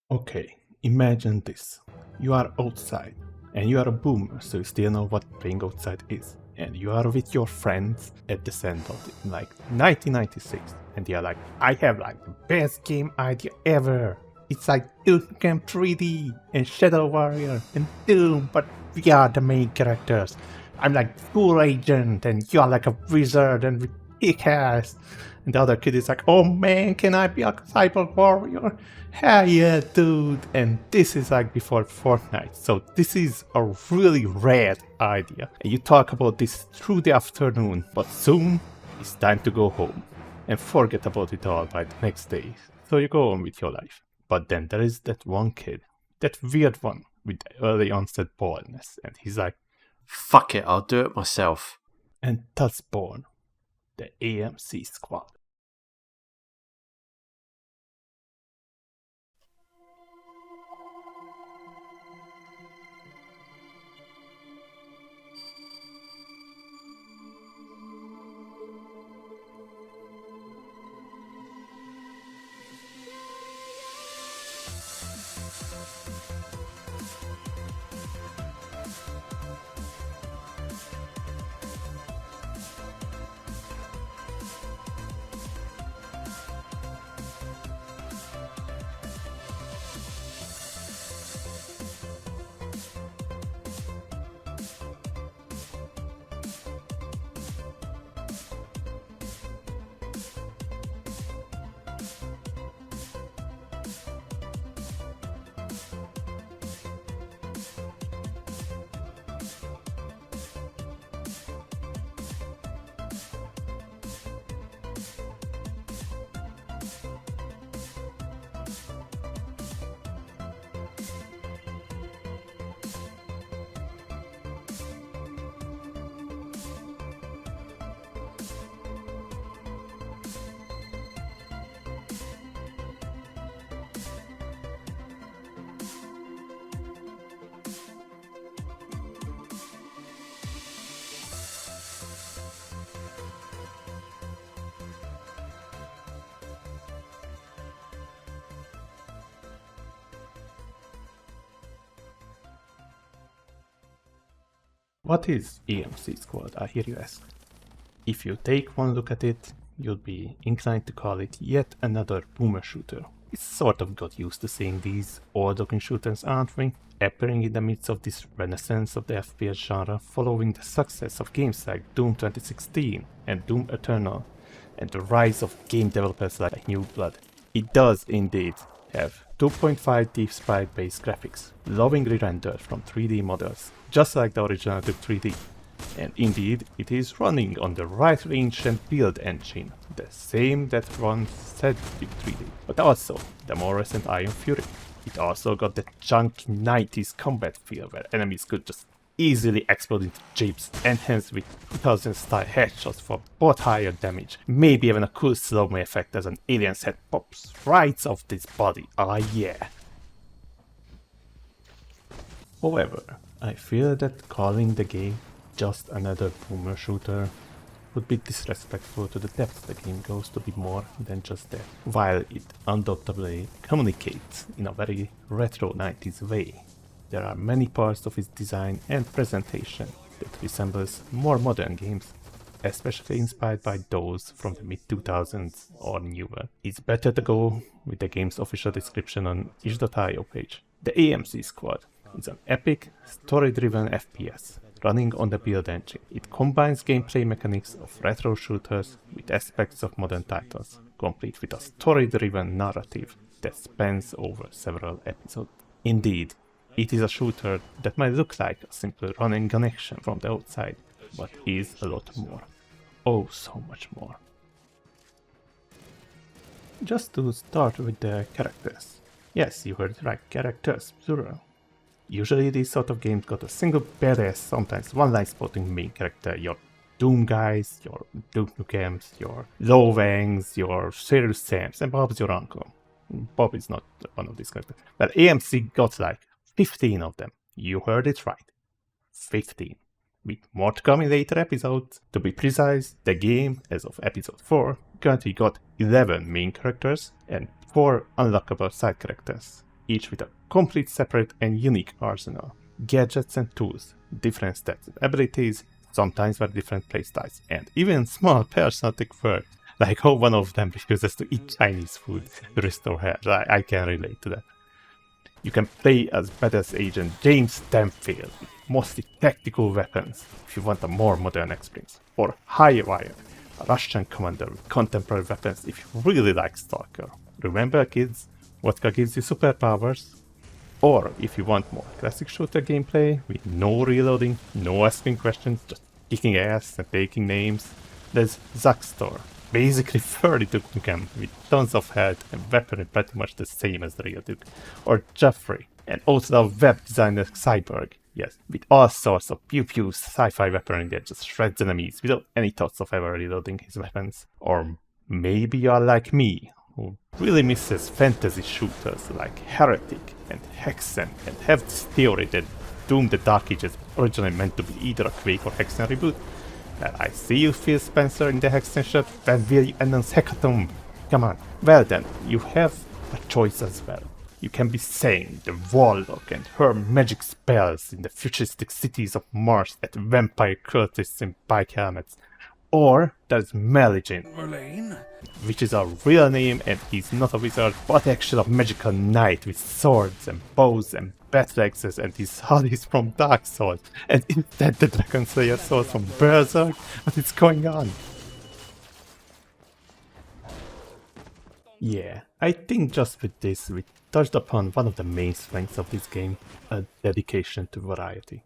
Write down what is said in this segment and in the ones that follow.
Okay, imagine this. You are outside, and you are a boomer, so you still know what playing outside is. And you are with your friends at the sandbox in like 1996, and they are like, I have like the best game idea ever. It's like Duke Nukem 3D and Shadow Warrior and Doom, but we are the main characters. I'm like school agent, and you're like a wizard, and we kick ass. And the other kid is like, oh man, can I be a cyber warrior? Hell yeah, dude. And this is like before Fortnite. So this is a really rad idea. And you talk about this through the afternoon, but soon it's time to go home and forget about it all by the next day. So you go on with your life. But then there is that one kid, that weird one with the early onset baldness. And he's like, fuck it, I'll do it myself. and thus born the AMC Squad. What is AMC Squad, I hear you ask? If you take one look at it, you'll be inclined to call it yet another boomer shooter. We sort of got used to seeing these old-looking shooters, aren't we? Appearing in the midst of this renaissance of the FPS genre following the success of games like Doom 2016 and Doom Eternal, and the rise of game developers like New Blood. It does indeed have 2.5D sprite-based graphics, lovingly rendered from 3D models, just like the original Duke 3D. And indeed, it is running on the rightly ancient build engine, the same that runs said Duke 3D, but also the more recent Iron Fury. It also got the junky 90s combat feel where enemies could just easily explode into jeeps, enhanced with 2000 style headshots for both higher damage, maybe even a cool slow-mo effect as an alien's head pops right off this body, ah yeah. However, I feel that calling the game just another boomer shooter would be disrespectful to the depth the game goes to be more than just that, while it undoubtedly communicates in a very retro 90s way. There are many parts of its design and presentation that resembles more modern games, especially inspired by those from the mid-2000s or newer. It's better to go with the game's official description on itch.io page. The AMC Squad is an epic, story-driven FPS running on the build engine. It combines gameplay mechanics of retro shooters with aspects of modern titles, complete with a story-driven narrative that spans over several episodes. Indeed, it is a shooter that might look like a simple run-and gun action from the outside, but is a lot more. Oh, so much more. Just to start with the characters. Yes, you heard it right, characters, plural. Usually these sort of games got a single badass, sometimes one-line spotting main character, your Doom guys, your Duke Nukems, your Lo Wangs, your Serious Sams, and Bob's your uncle. Bob is not one of these characters. But AMC got like 15 of them. You heard it right. 15. With more to come in later episodes. To be precise, the game, as of episode 4, currently got 11 main characters and 4 unlockable side characters. each with a complete separate and unique arsenal. Gadgets and tools, different stats and abilities, sometimes very different playstyles, and even small personal quirks, like how one of them refuses to eat Chinese food to restore health. I can relate to that. You can play as badass Agent James Stamfield with mostly tactical weapons if you want a more modern experience, or Highwire, a Russian commander with contemporary weapons if you really like Stalker. Remember kids, vodka gives you superpowers. Or if you want more classic shooter gameplay with no reloading, no asking questions, just kicking ass and taking names, there's Zaxtor, basically 32 Duke with tons of health and weaponry pretty much the same as the real Duke. Or Jeffrey, and also a web designer cyborg, yes, with all sorts of pew-pew sci-fi weaponry that just shreds enemies without any thoughts of ever reloading his weapons. Or maybe you're like me, who really misses fantasy shooters like Heretic and Hexen and have this theory that Doom the Dark Age is originally meant to be either a Quake or Hexen reboot. Well, I see you, Phil Spencer, in the Hexen shot. When will you announce Hecatomb? Come on. Well then, you have a choice as well. You can be Sane, the Warlock, and her magic spells in the futuristic cities of Mars at vampire cultists in bike helmets. Or there's Meligin, which is a real name, and he's not a wizard, but actually a magical knight with swords and bows and battle axes, and his HUD is from Dark Souls. And is that the Dragon Slayer sword from Berserk? What is going on? Yeah, I think just with this we touched upon one of the main strengths of this game, a dedication to variety.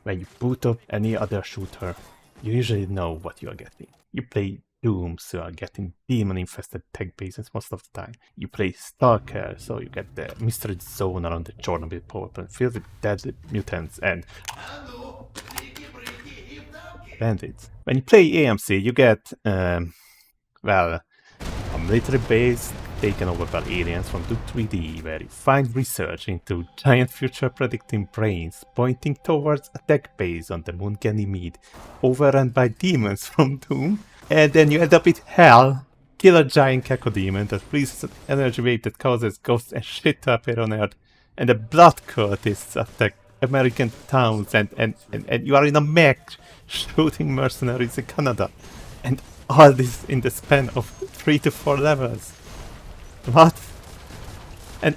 When you boot up any other shooter, you usually know what you are getting. You play Doom, so you are getting demon-infested tech bases most of the time. You play Stalker, so you get the mystery zone around the Chernobyl power plant filled with deadly mutants and bandits. When you play AMC, you get, well, a military base taken over by aliens from Duke 3D, where you find research into giant future predicting brains pointing towards a tech base on the moon Ganymede, overrun by demons from Doom, and then you end up with Hell, kill a giant cacodemon that releases an energy wave that causes ghosts and shit to appear on Earth, and the blood cultists attack American towns, and you are in a mech shooting mercenaries in Canada, and all this in the span of 3 to 4 levels. What? And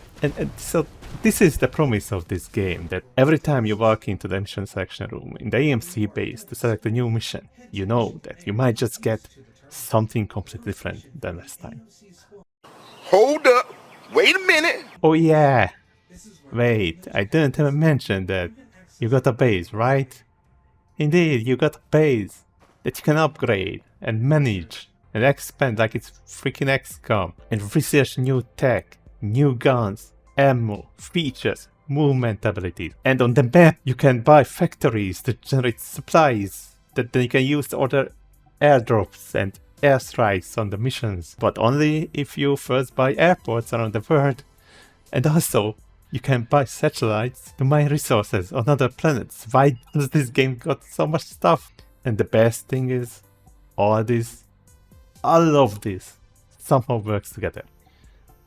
so this is the promise of this game, that every time you walk into the mission selection room in the AMC base to select a new mission, you know that you might just get something completely different than last time. Hold up! Wait a minute! Oh yeah! Wait, I didn't even mention that you got a base, right? Indeed, you got a base that you can upgrade and manage and expand like it's freaking XCOM, and research new tech, new guns, ammo, features, movement abilities. And on the map you can buy factories to generate supplies that then you can use to order airdrops and airstrikes on the missions, but only if you first buy airports around the world. And also, you can buy satellites to mine resources on other planets. Why does this game got so much stuff? And the best thing is, all of this somehow works together.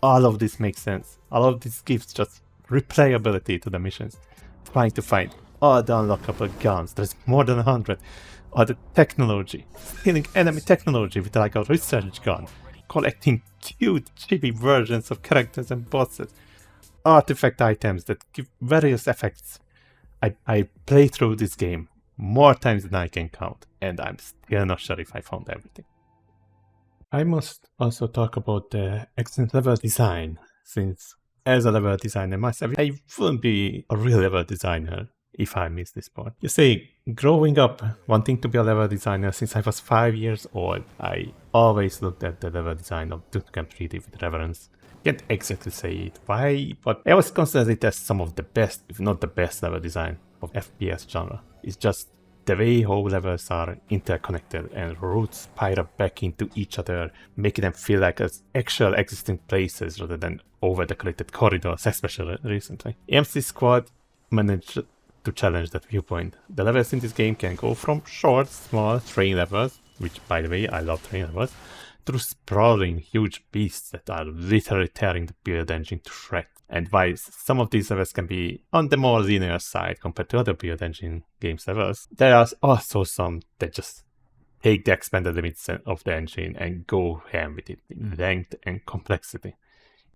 All of this makes sense. All of this gives just replayability to the missions. Trying to find all the unlockable guns, there's more than 100. All the technology, stealing enemy technology with like a research gun, collecting cute chibi versions of characters and bosses, artifact items that give various effects. I play through this game more times than I can count, and I'm still not sure if I found everything. I must also talk about the excellent level design, since as a level designer myself, I wouldn't be a real level designer if I miss this part. You see, growing up wanting to be a level designer since I was 5 years old, I always looked at the level design of Duke Nukem 3D with reverence. Can't exactly say it why, but I always consider it as some of the best, if not the best level design of FPS genre. It's just the way how levels are interconnected and routes spiral back into each other, making them feel like as actual existing places rather than over-decorated corridors, especially recently. AMC Squad managed to challenge that viewpoint. The levels in this game can go from short, small train levels, which by the way, I love train levels, through sprawling huge beasts that are literally tearing the build engine to shreds. And while some of these levels can be on the more linear side compared to other Build Engine games levels, there are also some that just take the expanded limits of the engine and go ham with it in length and complexity.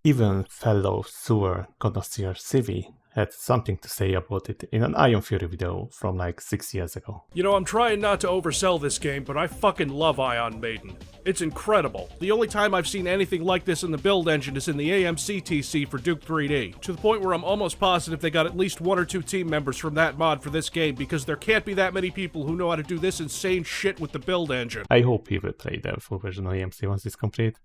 Even fellow sewer connoisseur Civi had something to say about it in an Iron Fury video from like 6 years ago. You know, I'm trying not to oversell this game, but I fucking love Ion Maiden. It's incredible. The only time I've seen anything like this in the build engine is in the AMC TC for Duke 3D, to the point where I'm almost positive they got at least 1 or 2 team members from that mod for this game, because there can't be that many people who know how to do this insane shit with the build engine. I hope people play the full version of AMC once it's complete.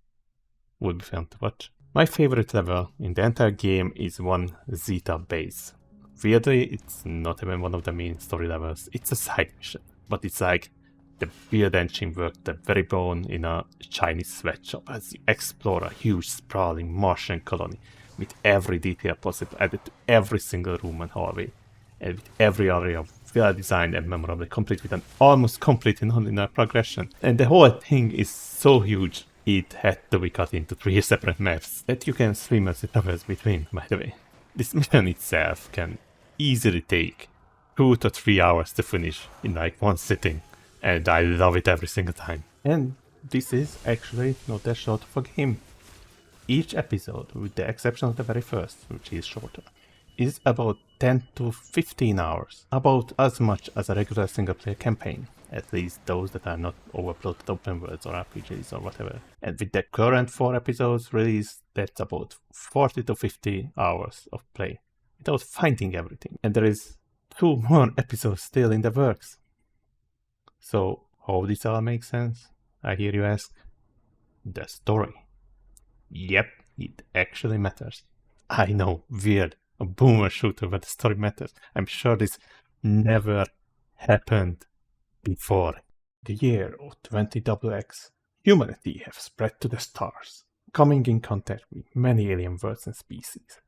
Would be fun to watch. My favorite level in the entire game is one Zeta base. Weirdly, it's not even one of the main story levels, it's a side mission. But it's like the build engine worked the very bone in a Chinese sweatshop as you explore a huge sprawling Martian colony with every detail possible added to every single room and hallway. And with every area well designed and memorable, complete with an almost complete non-linear progression. And the whole thing is so huge, it had to be cut into 3 separate maps that you can swim as it travels between, by the way. This mission itself can easily take 2 to 3 hours to finish in like one sitting, and I love it every single time. And this is actually not that short of a game. Each episode, with the exception of the very first, which is shorter, is about 10 to 15 hours, about as much as a regular single-player campaign. At least those that are not overbloated open worlds or RPGs or whatever. And with the current 4 episodes released, that's about 40 to 50 hours of play without finding everything. And there is 2 more episodes still in the works. So how this all makes sense? I hear you ask. The story. Yep, it actually matters. I know, weird, a boomer shooter where the story matters. I'm sure this never happened before. The year of 20XX, humanity have spread to the stars, coming in contact with many alien worlds and species.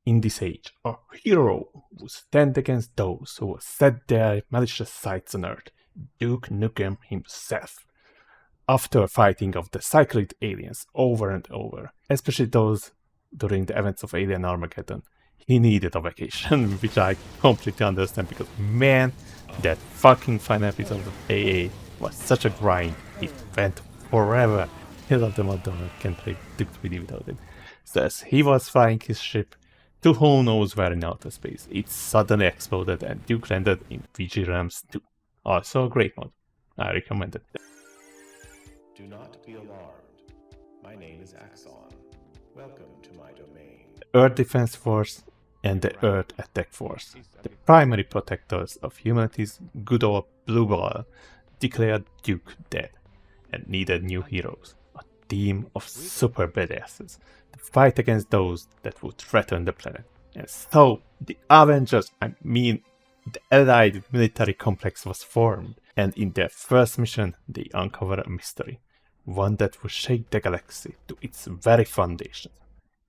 In this age, a hero will stand against those who will set their malicious sights on Earth, Duke Nukem himself. After fighting off the cyclid aliens over and over, especially those during the events of Alien Armageddon, he needed a vacation, which I completely understand because man, that fucking final episode of AA was such a grind. It went forever. I love the mod, can't play Duke 3D without it. So as he was flying his ship to who knows where in outer space, it suddenly exploded and Duke landed in VG Realms 2. Also a great mod. I recommend it. Do not be alarmed. My name is Axon. Welcome to my domain. Earth Defense Force and the Earth Attack Force, the primary protectors of humanity's good old blue ball, declared Duke dead and needed new heroes, a team of super badasses to fight against those that would threaten the planet. And so the Avengers, the Allied military complex was formed, and in their first mission they uncover a mystery, one that would shake the galaxy to its very foundation.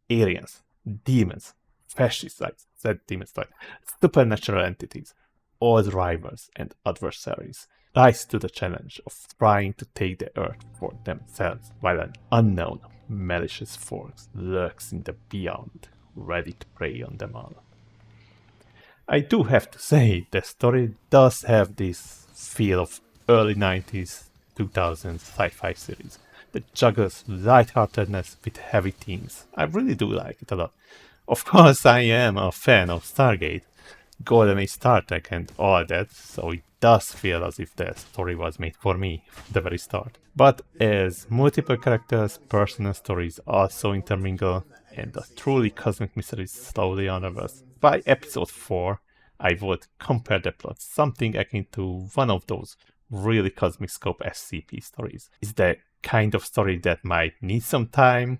Aliens, demons, fascists, supernatural entities, old rivals and adversaries rise to the challenge of trying to take the Earth for themselves, while an unknown, malicious force lurks in the beyond, ready to prey on them all. I do have to say, the story does have this feel of early 90s, 2000s sci-fi series that juggles lightheartedness with heavy themes. I really do like it a lot. Of course, I am a fan of Stargate, Golden Age Star Trek and all that, so it does feel as if the story was made for me from the very start. But as multiple characters, personal stories also intermingle, and a truly cosmic mystery slowly unravels, by episode 4, I would compare the plot something akin to one of those really cosmic scope SCP stories. It's the kind of story that might need some time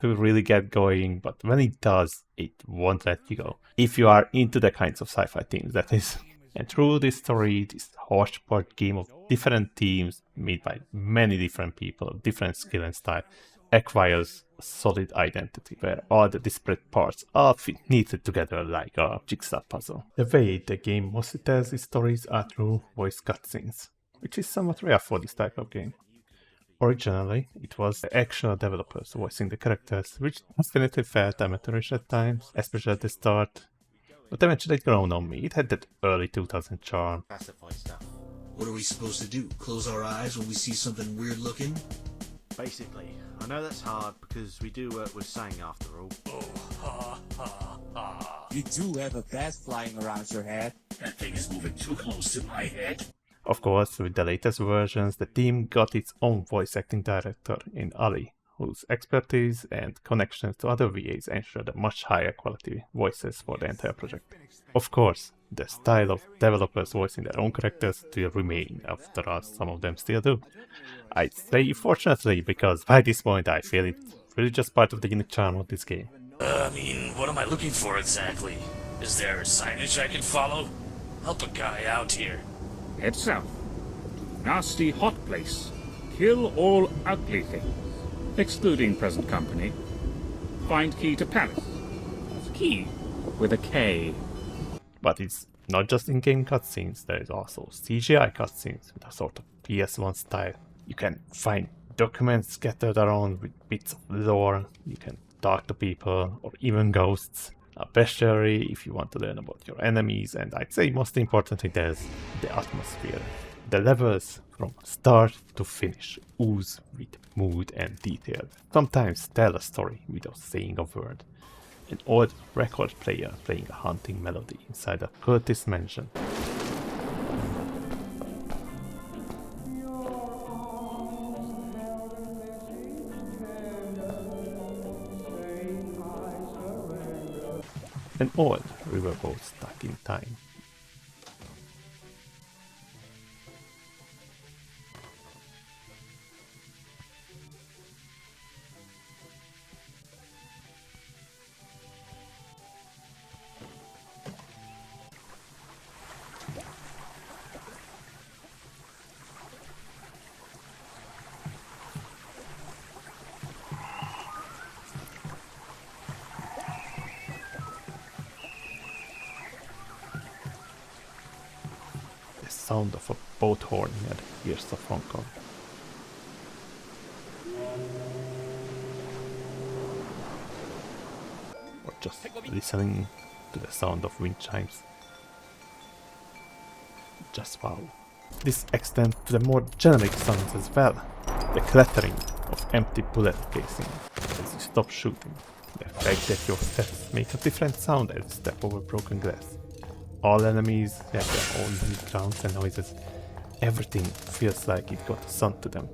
to really get going, but when it does, it won't let you go. If you are into the kinds of sci-fi themes, that is. And through this story, this hodgepodge game of different teams made by many different people, different skill and style, acquires a solid identity, where all the disparate parts are knitted together like a jigsaw puzzle. The way the game mostly tells its stories are through voice cutscenes, which is somewhat rare for this type of game. Originally, it was the actual developers voicing the characters, which definitely felt amateurish at times, especially at the start. But eventually it grown on me. It had that early 2000 charm. Classified stuff. What are we supposed to do? Close our eyes when we see something weird looking? Basically, I know that's hard because we do work with Sang after all. You do have a bat flying around your head. That thing is moving too close to my head. Of course, with the latest versions, the team got its own voice acting director in Ali, whose expertise and connections to other VAs ensured a much higher quality voices for the entire project. Of course, the style of developers voicing their own characters will remain, after all some of them still do. I'd say fortunately, because by this point I feel it's really just part of the unique charm of this game. What am I looking for exactly? Is there signage I can follow? Help a guy out here. Head south. Nasty hot place. Kill all ugly things, excluding present company. Find key to palace. Key with a K. But it's not just in-game cutscenes, there is also CGI cutscenes with a sort of PS1 style. You can find documents scattered around with bits of lore, you can talk to people, or even ghosts. A bestiary if you want to learn about your enemies, and I'd say most importantly there's the atmosphere. The levels from start to finish ooze with mood and detail. Sometimes tell a story without saying a word. An old record player playing a haunting melody inside a cultist mansion. An old riverboat stuck in time. Sound of a boat horn near the ears of Hong Kong. Or just listening to the sound of wind chimes. Just wow. This extends to the more generic sounds as well. The clattering of empty bullet casing as you stop shooting. The fact that your steps make a different sound as you step over broken glass. All enemies have their own unique sounds and noises. Everything feels like it got a sound to them,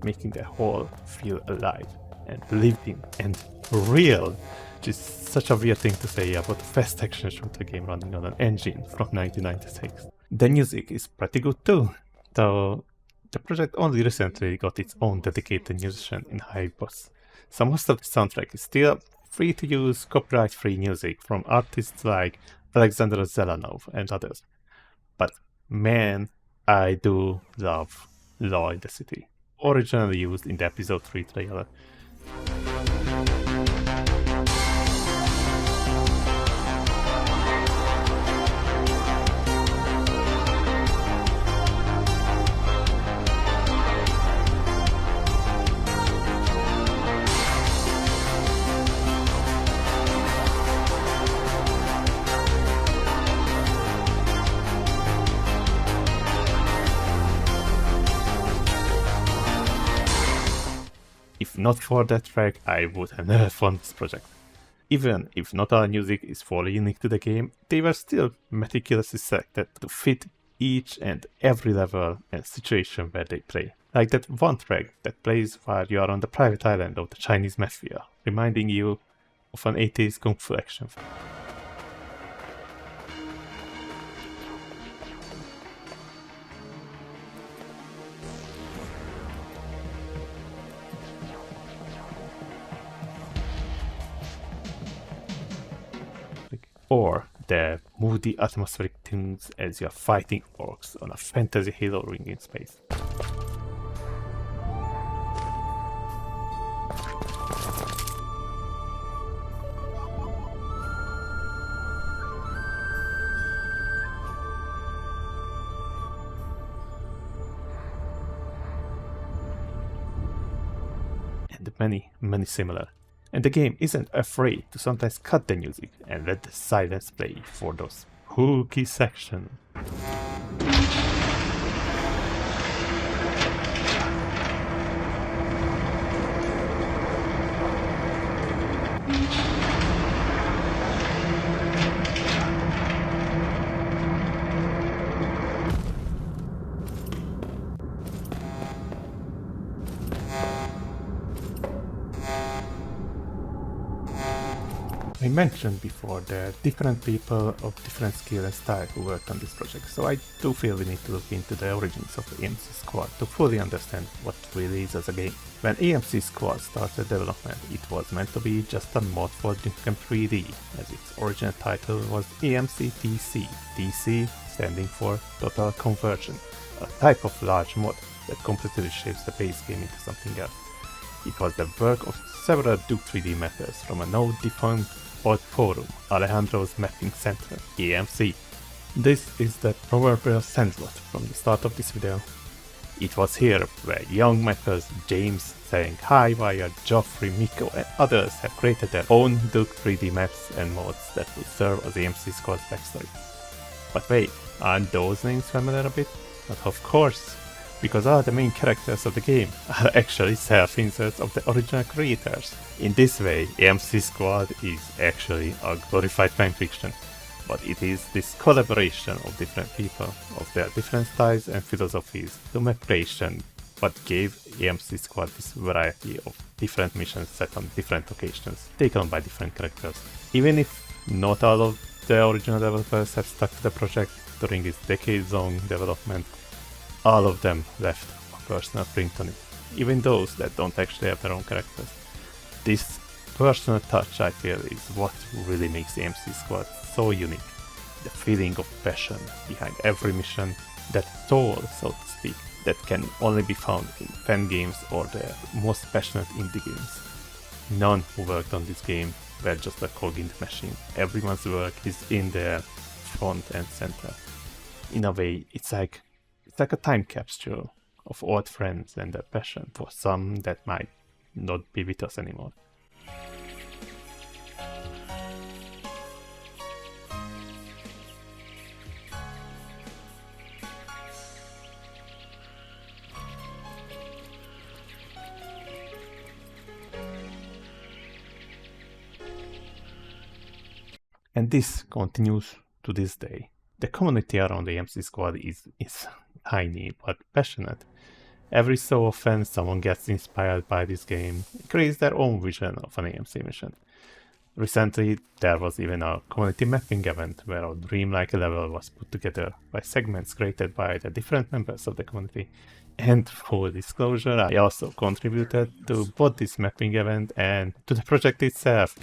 making the whole feel alive and lived in and real, which is such a weird thing to say about a fast action shooter game running on an engine from 1996. The music is pretty good too, though the project only recently got its own dedicated musician in Hypos. So most of the soundtrack is still free to use copyright-free music from artists like Alexander Zelanov and others. But man, I do love Law in the City, originally used in the episode 3 trailer. If not for that track, I would have never found this project. Even if not all music is fully unique to the game, they were still meticulously selected to fit each and every level and situation where they play. Like that one track that plays while you are on the private island of the Chinese mafia, reminding you of an 80s kung fu action film. Or the moody atmospheric tunes as you are fighting orcs on a fantasy halo ring in space. and many similar. And the game isn't afraid to sometimes cut the music and let the silence play for those spooky sections. I mentioned before there are different people of different skill and style who worked on this project, so I do feel we need to look into the origins of the AMC Squad to fully understand what really is as a game. When AMC Squad started development, it was meant to be just a mod for Duke Nukem 3D, as its original title was AMC TC, TC standing for Total Conversion, a type of large mod that completely reshapes the base game into something else. It was the work of several Duke 3D makers from a now defunct old forum, Alejandro's Mapping Center, AMC. This is the proverbial sandlot from the start of this video. It was here where young makers James, Saying Hi via Geoffrey, Miko and others have created their own Duke 3D maps and mods that will serve as AMC Squad's backstory. But wait, aren't those names familiar a bit? But of course, because all the main characters of the game are actually self-inserts of the original creators. In this way, AMC Squad is actually a glorified fanfiction, but it is this collaboration of different people, of their different styles and philosophies to make creation what gave AMC Squad this variety of different missions set on different occasions, taken on by different characters. Even if not all of the original developers have stuck to the project during its decades-long development, all of them left a personal print on it, even those that don't actually have their own characters. This personal touch, I feel, is what really makes the AMC Squad so unique. The feeling of passion behind every mission, that soul, so to speak, that can only be found in fan games or the most passionate indie games. None who worked on this game were just a cog in the machine. Everyone's work is in their front and center. In a way, it's like a time capsule of old friends and their passion for some that might not be with us anymore. And this continues to this day. The community around the AMC Squad is tiny but passionate. Every so often someone gets inspired by this game and creates their own vision of an AMC mission. Recently there was even a community mapping event where a dreamlike level was put together by segments created by the different members of the community. And full disclosure, I also contributed to both this mapping event and to the project itself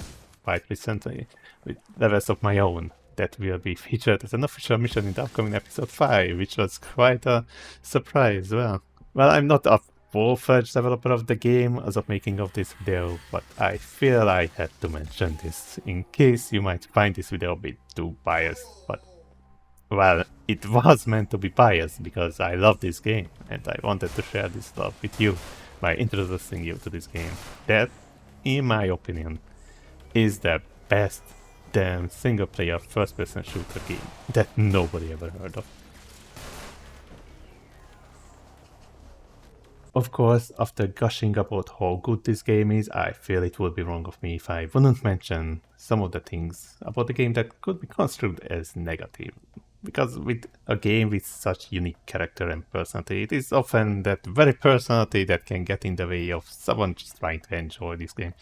quite recently with levels of my own that will be featured as an official mission in the upcoming episode 5, which was quite a surprise. Well, I'm not a full-fledged developer of the game as of making of this video, but I feel I had to mention this in case you might find this video a bit too biased. But, well, it was meant to be biased because I love this game and I wanted to share this love with you by introducing you to this game that, in my opinion, is the best damn single-player first-person shooter game that nobody ever heard of. Of course, after gushing about how good this game is, I feel it would be wrong of me if I wouldn't mention some of the things about the game that could be construed as negative. Because with a game with such unique character and personality, it is often that very personality that can get in the way of someone just trying to enjoy this game.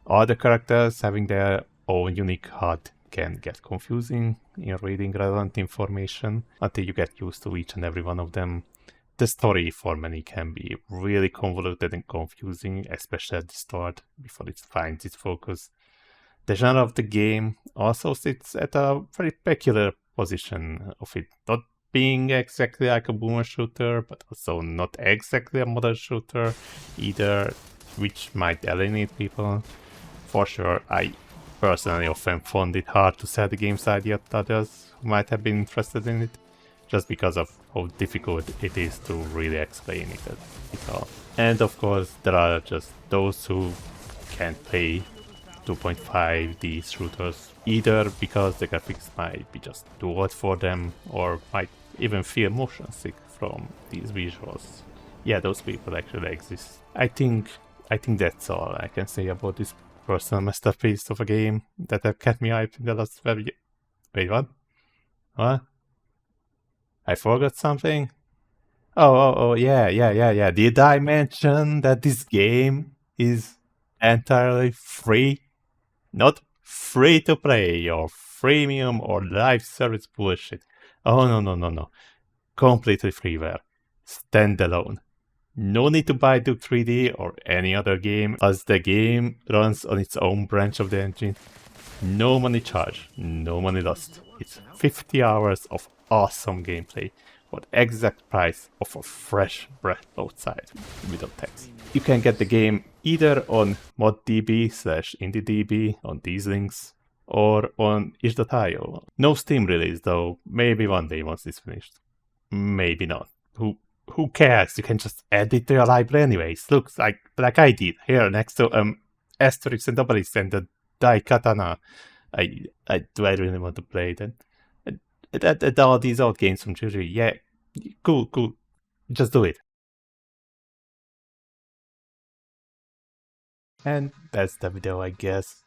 All the characters having their own unique HUD can get confusing in reading relevant information until you get used to each and every one of them. The story for many can be really convoluted and confusing, especially at the start, before it finds its focus. The genre of the game also sits at a very peculiar position of it not being exactly like a boomer shooter, but also not exactly a modern shooter either, which might alienate people. For sure, I personally often found it hard to sell the game's idea to others who might have been interested in it, just because of how difficult it is to really explain it all. And of course, there are just those who can't play 2.5D shooters, either because the graphics might be just too old for them, or might even feel motion sick from these visuals. Yeah, those people actually exist. I think that's all I can say about this personal masterpiece of a game that have kept me hyped in the last 12 years. Wait, what? What? I forgot something? Oh, yeah. Did I mention that this game is entirely free? Not free to play or freemium or live service bullshit. Oh, no. Completely freeware. Standalone. No need to buy Duke 3D or any other game, as the game runs on its own branch of the engine. No money charged, no money lost. It's 50 hours of awesome gameplay for the exact price of a fresh bread outside, without tax. You can get the game either on moddb/indiedb on these links, or on itch.io. No Steam release though, maybe one day once it's finished. Maybe not. Who cares? You can just add it to your library anyways. Looks like I did here next to Asterix and Obelix and the Daikatana. Do I really want to play it? And all these old games from Juju. Yeah, cool. Just do it. And that's the video, I guess.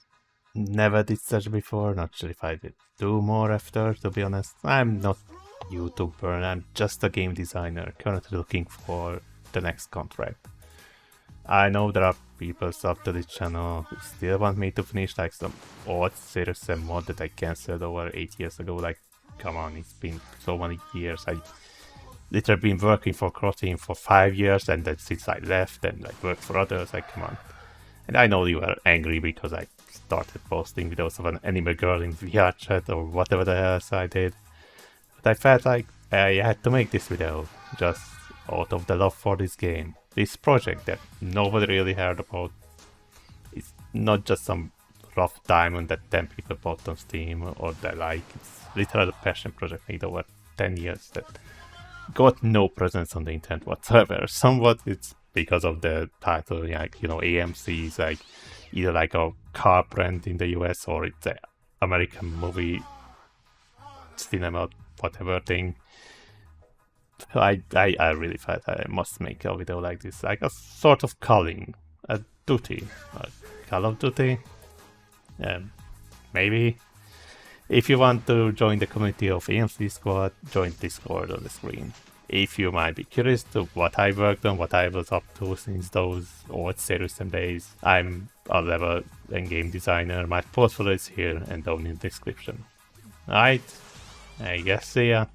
Never did such before, not sure if I did do more after, to be honest. I'm not a YouTuber, I'm just a game designer, currently looking for the next contract. I know there are people sub to this channel who still want me to finish like some odd Series 7 mod that I cancelled over 8 years ago. Like, come on, it's been so many years. I literally been working for Croteam for 5 years, and then since I left and like worked for others, like, come on. And I know you are angry because I started posting videos of an anime girl in VR chat or whatever the else I did. But I felt like I had to make this video, just out of the love for this game. This project that nobody really heard about. It's not just some rough diamond that 10 people bought on Steam or they like. It's literally a passion project made over 10 years that got no presence on the internet whatsoever. Somewhat it's because of the title, like, you know, AMC is like either like a car brand in the US or it's an American movie cinema whatever thing. I really felt I must make a video like this, like a sort of calling, a duty, a Call of Duty. Maybe. If you want to join the community of AMC Squad, join Discord on the screen. If you might be curious to what I worked on, what I was up to since those old Series 7 days, I'm a level and game designer. My portfolio is here and down in the description. Alright, I guess see ya.